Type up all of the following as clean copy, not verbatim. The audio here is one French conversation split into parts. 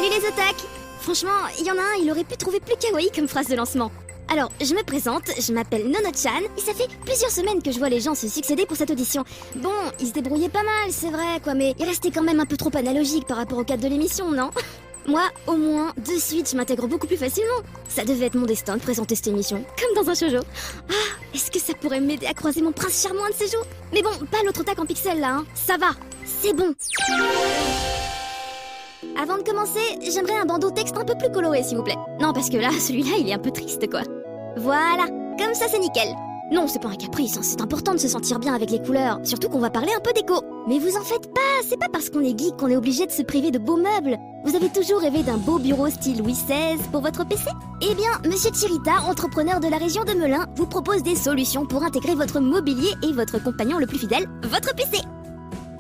Salut les otaques! Franchement, il y en a un, il aurait pu trouver plus kawaii comme phrase de lancement. Alors, je me présente, je m'appelle Nono-chan, et ça fait plusieurs semaines que je vois les gens se succéder pour cette audition. Bon, ils se débrouillaient pas mal, c'est vrai, quoi, mais il restait quand même un peu trop analogique par rapport au cadre de l'émission, non? Moi, au moins, de suite, je m'intègre beaucoup plus facilement. Ça devait être mon destin de présenter cette émission, comme dans un shoujo. Ah, est-ce que ça pourrait m'aider à croiser mon prince charmant un de ces jours? Mais bon, pas l'autre otaque en pixels là, hein. Ça va, c'est bon. Avant de commencer, j'aimerais un bandeau texte un peu plus coloré, s'il vous plaît. Non, parce que là, celui-là, il est un peu triste, quoi. Voilà, comme ça, c'est nickel. Non, c'est pas un caprice, hein, c'est important de se sentir bien avec les couleurs, surtout qu'on va parler un peu déco. Mais vous en faites pas, c'est pas parce qu'on est geek qu'on est obligé de se priver de beaux meubles. Vous avez toujours rêvé d'un beau bureau style Louis XVI pour votre PC? Eh bien, Monsieur Chirita, entrepreneur de la région de Melun, vous propose des solutions pour intégrer votre mobilier et votre compagnon le plus fidèle, votre PC.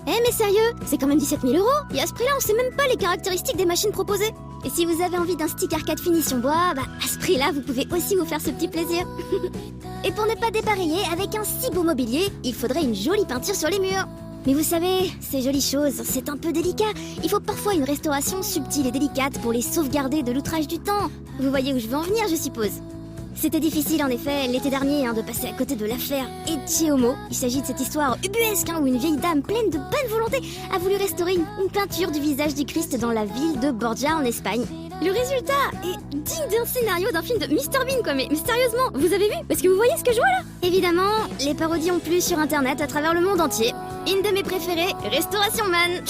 Eh mais sérieux, c'est quand même 17 000 €, et à ce prix-là, on sait même pas les caractéristiques des machines proposées. Et si vous avez envie d'un stick arcade finition bois, bah à ce prix-là, vous pouvez aussi vous faire ce petit plaisir. Et pour ne pas dépareiller, avec un si beau mobilier, il faudrait une jolie peinture sur les murs. Mais vous savez, ces jolies choses, c'est un peu délicat. Il faut parfois une restauration subtile et délicate pour les sauvegarder de l'outrage du temps. Vous voyez où je veux en venir, je suppose. C'était difficile en effet l'été dernier de passer à côté de l'affaire Etcheomo. Il s'agit de cette histoire ubuesque où une vieille dame pleine de bonne volonté a voulu restaurer une peinture du visage du Christ dans la ville de Borgia en Espagne. Le résultat est digne d'un scénario d'un film de Mr Bean quoi, mais sérieusement, vous avez vu? Parce que vous voyez ce que je vois là? Évidemment, les parodies ont plu sur internet à travers le monde entier. Une de mes préférées, Restauration Man.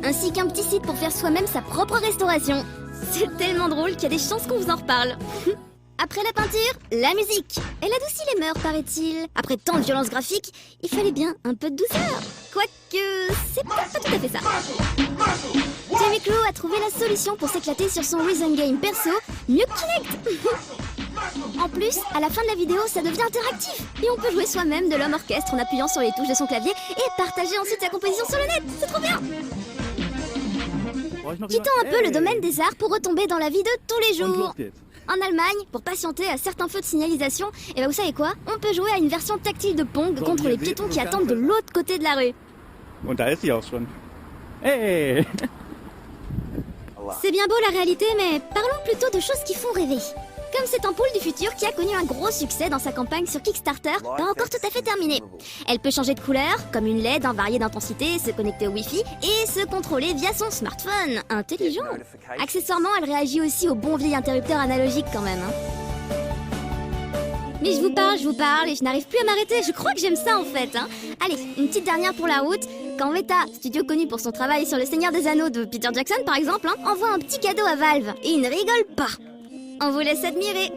Ainsi qu'un petit site pour faire soi-même sa propre restauration. C'est tellement drôle qu'il y a des chances qu'on vous en reparle. Après la peinture, la musique. Elle adoucit les mœurs, paraît-il. Après tant de violence graphique, il fallait bien un peu de douceur. Quoique, c'est peut-être pas tout à fait ça. Jamie Clow a trouvé la solution pour s'éclater sur son Rhythm Game perso, mieux que Kinect. En plus, à la fin de la vidéo, ça devient interactif. Et on peut jouer soi-même de l'homme orchestre en appuyant sur les touches de son clavier et partager ensuite sa composition sur le net. C'est trop bien. Quittons un peu le domaine des arts pour retomber dans la vie de tous les jours. En Allemagne, pour patienter à certains feux de signalisation, et bah vous savez quoi? On peut jouer à une version tactile de Pong contre les piétons qui attendent de l'autre côté de la rue. Und da ist sie auch schon. Hey! C'est bien beau la réalité, mais parlons plutôt de choses qui font rêver. Comme cette ampoule du futur qui a connu un gros succès dans sa campagne sur Kickstarter, pas encore tout à fait terminée. Elle peut changer de couleur, comme une LED en variée d'intensité, se connecter au Wi-Fi et se contrôler via son smartphone. Intelligent. Accessoirement, elle réagit aussi au bon vieil interrupteur analogique quand même. Mais je vous parle et je n'arrive plus à m'arrêter. Je crois que j'aime ça en fait. Allez, une petite dernière pour la route. Quand Weta, studio connu pour son travail sur Le Seigneur des Anneaux de Peter Jackson par exemple, envoie un petit cadeau à Valve et il ne rigole pas. On vous laisse admirer.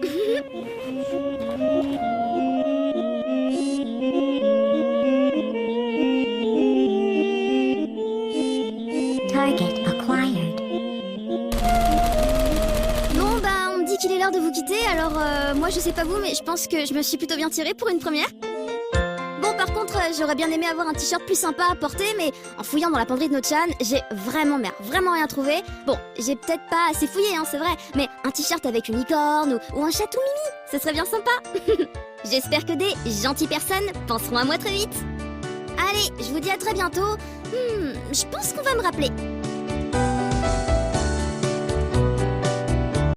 Target acquired. Bon bah on me dit qu'il est l'heure de vous quitter, alors moi je sais pas vous mais je pense que je me suis plutôt bien tirée pour une première. Bon par contre j'aurais bien aimé avoir un t-shirt plus sympa à porter mais en fouillant dans la penderie de Nochan, j'ai vraiment rien trouvé. Bon, j'ai peut-être pas assez fouillé c'est vrai, mais un t-shirt avec une licorne ou un chatou mimi, ce serait bien sympa. J'espère que des gentilles personnes penseront à moi très vite. Allez, je vous dis à très bientôt. Je pense qu'on va me rappeler.